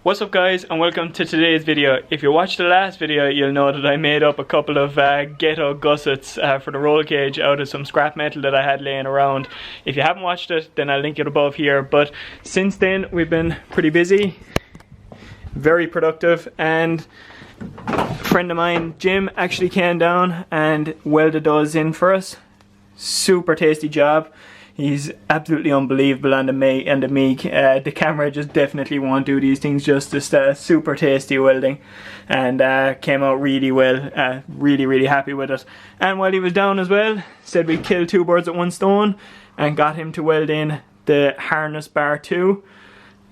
What's up guys, and welcome to today's video. If you watched the last video, you'll know that I made up a couple of ghetto gussets for the roll cage out of some scrap metal that I had laying around. If you haven't watched it, then I'll link it above here. But since then we've been pretty busy, very productive, and a friend of mine, Jim, actually came down and welded those in for us. Super tasty job. He's absolutely unbelievable on the make and the meek. The camera just definitely won't do these things justice. Super tasty welding, and came out really well. Really happy with it. And while he was down as well, said we killed two birds with one stone and got him to weld in the harness bar too.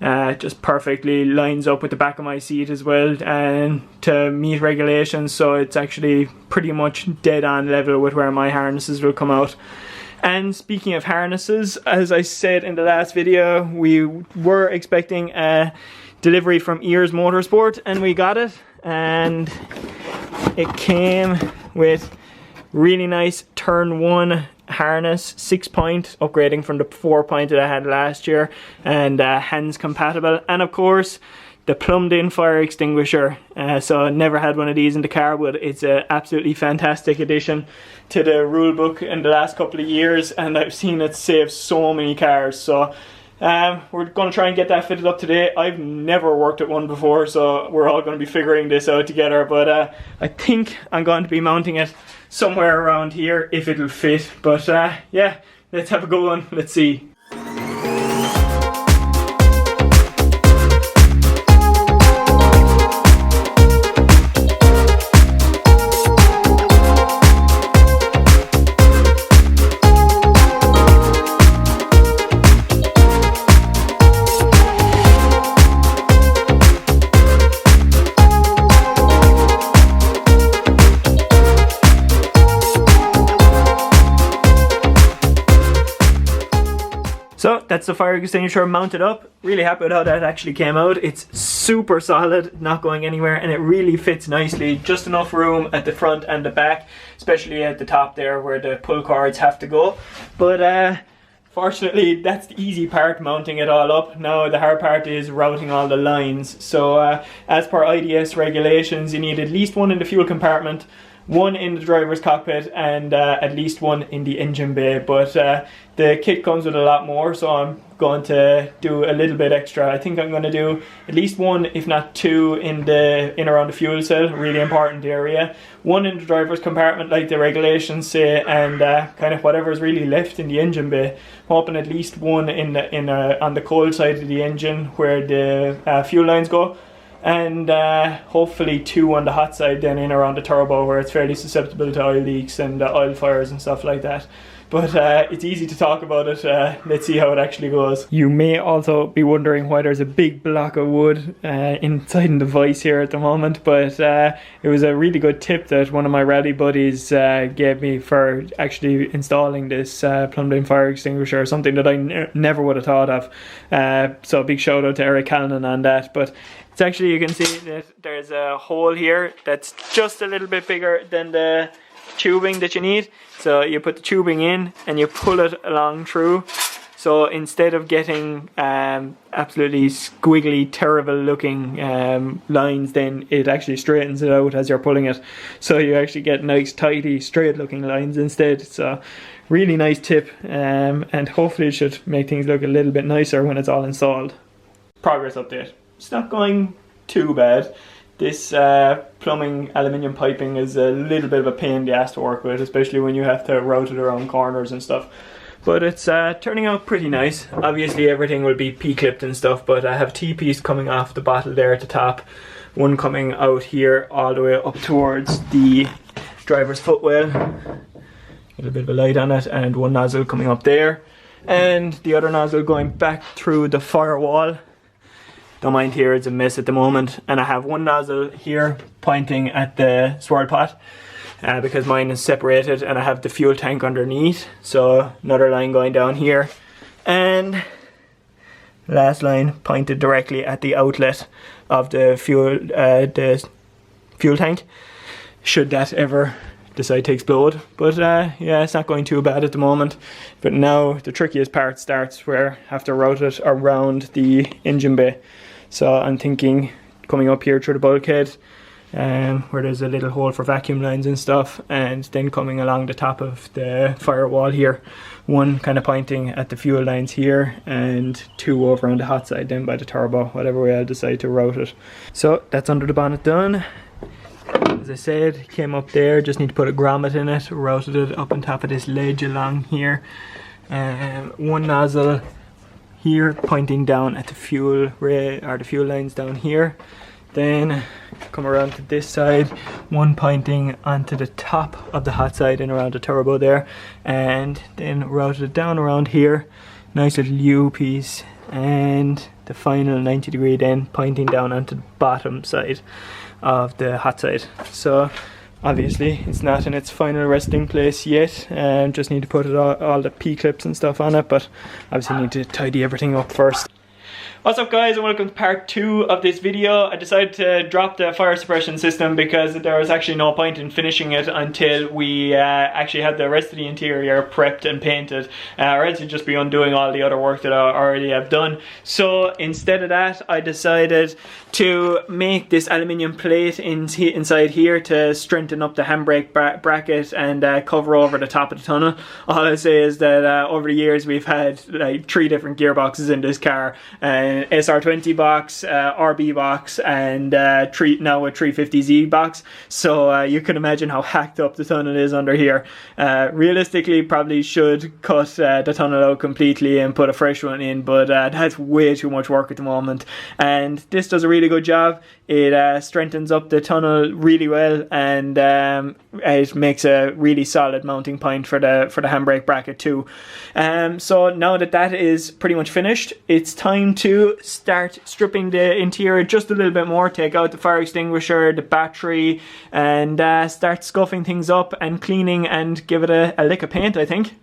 Just perfectly lines up with the back of my seat as well, and to meet regulations, so it's actually pretty much dead on level with where my harnesses will come out. And speaking of harnesses, as I said in the last video, we were expecting a delivery from Ears Motorsport, and we got it, and it came with really nice turn 1 harness, 6-point, upgrading from the 4-point that I had last year, and hands compatible, and of course the plumbed in fire extinguisher. So I never had one of these in the car, but it's an absolutely fantastic addition to the rule book in the last couple of years, and I've seen it save so many cars. So we're going to try and get that fitted up today. I've never worked at one before, so we're all going to be figuring this out together, but I think I'm going to be mounting it somewhere around here if it'll fit. But yeah, let's have a go on. Let's see. So that's the fire extinguisher mounted up. Really happy with how that actually came out. It's super solid, not going anywhere, and it really fits nicely. Just enough room at the front and the back, especially at the top there where the pull cords have to go. But fortunately, that's the easy part, mounting it all up. Now the hard part is routing all the lines. So as per IDS regulations, you need at least one in the fuel compartment, one in the driver's cockpit, and at least one in the engine bay. But the kit comes with a lot more, so I'm going to do a little bit extra. I think I'm going to do at least one, if not two, in around the fuel cell, really important area. One in the driver's compartment, like the regulations say, and kind of whatever's really left in the engine bay. I'm hoping at least one on the cold side of the engine where the fuel lines go. And hopefully two on the hot side then in around the turbo where it's fairly susceptible to oil leaks and oil fires and stuff like that. But it's easy to talk about it. Let's see how it actually goes. You may also be wondering why there's a big block of wood inside the vise here at the moment, but it was a really good tip that one of my rally buddies gave me for actually installing this plumbed in fire extinguisher, something that I never would have thought of. So a big shout out to Eric Callan on that. But it's actually, you can see that there's a hole here that's just a little bit bigger than the tubing that you need. So you put the tubing in and you pull it along through. So instead of getting absolutely squiggly, terrible looking lines, then it actually straightens it out as you're pulling it. So you actually get nice, tidy, straight looking lines instead. So really nice tip, and hopefully it should make things look a little bit nicer when it's all installed. Progress update. It's not going too bad. This plumbing aluminium piping is a little bit of a pain in the ass to work with, especially when you have to route it around corners and stuff. But it's turning out pretty nice. Obviously everything will be P-clipped and stuff, but I have T-piece coming off the bottle there at the top, one coming out here all the way up towards the driver's footwell. A little bit of a light on it, and one nozzle coming up there, and the other nozzle going back through the firewall. Don't mind here, it's a mess at the moment, and I have one nozzle here pointing at the swirl pot because mine is separated, and I have the fuel tank underneath, so another line going down here, and last line pointed directly at the outlet of the fuel tank, should that ever decide to explode. But yeah, it's not going too bad at the moment. But now the trickiest part starts where I have to route it around the engine bay. So I'm thinking coming up here through the bulkhead, where there's a little hole for vacuum lines and stuff, and then coming along the top of the firewall here, one kind of pointing at the fuel lines here and two over on the hot side then by the turbo, whatever way I'll decide to route it. So that's under the bonnet done. As I said, came up there, just need to put a grommet in it, routed it up on top of this ledge along here. One nozzle here pointing down at the fuel the fuel lines down here. Then come around to this side, one pointing onto the top of the hot side and around the turbo there, and then routed it down around here. Nice little U piece, and the final 90-degree then pointing down onto the bottom side of the hot side. So obviously it's not in its final resting place yet, and just need to put it all the P-clips and stuff on it, but obviously need to tidy everything up first. What's up guys, and welcome to part 2 of this video. I decided to drop the fire suppression system because there was actually no point in finishing it until we actually had the rest of the interior prepped and painted, or else it'd just be undoing all the other work that I already have done. So instead of that, I decided to make this aluminium plate inside here to strengthen up the handbrake bracket and cover over the top of the tunnel. All I'll say is that over the years we've had like 3 different gearboxes in this car, SR20 box, RB box, and now a 350Z box. So you can imagine how hacked up the tunnel is under here. Realistically, probably should cut the tunnel out completely and put a fresh one in, but that's way too much work at the moment. And this does a really good job. It strengthens up the tunnel really well, and it makes a really solid mounting point for the handbrake bracket too. So now that is pretty much finished, it's time to start stripping the interior just a little bit more, take out the fire extinguisher, the battery, and start scuffing things up and cleaning and give it a lick of paint, I think.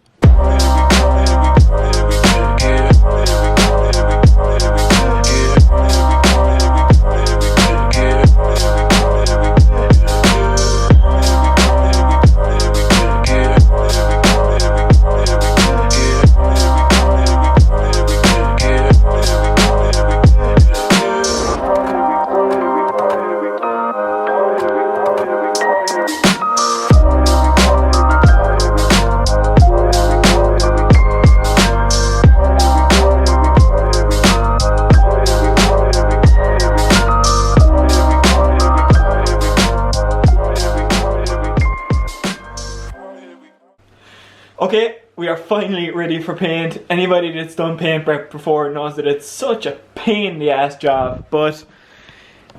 Okay, we are finally ready for paint. Anybody that's done paint prep before knows that it's such a pain in the ass job, but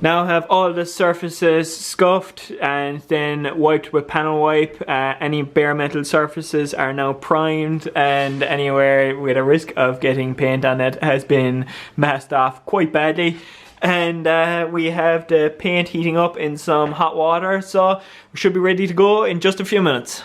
now have all the surfaces scuffed and then wiped with panel wipe. Any bare metal surfaces are now primed, and anywhere with a risk of getting paint on it has been masked off quite badly. And we have the paint heating up in some hot water, so we should be ready to go in just a few minutes.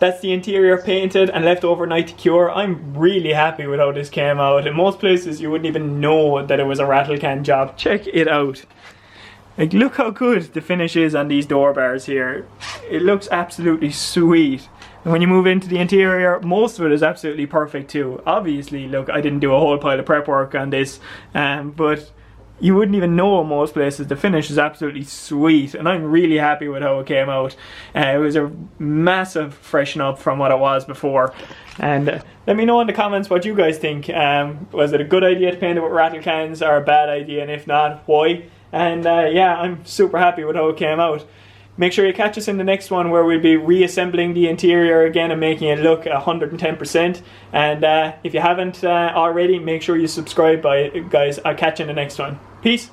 That's the interior painted and left overnight to cure. I'm really happy with how this came out. In most places you wouldn't even know that it was a Rattle can job. Check it out. Like, look how good the finish is on these door bars here. It looks absolutely sweet. And when you move into the interior, most of it is absolutely perfect too. Obviously, look, I didn't do a whole pile of prep work on this, but you wouldn't even know in most places. The finish is absolutely sweet, and I'm really happy with how it came out. It was a massive freshen up from what it was before. And let me know in the comments what you guys think. Was it a good idea to paint it with rattle cans, or a bad idea, and if not, why? And yeah, I'm super happy with how it came out. Make sure you catch us in the next one, where we'll be reassembling the interior again and making it look 110%. And if you haven't already, make sure you subscribe, guys. I'll catch you in the next one. Peace.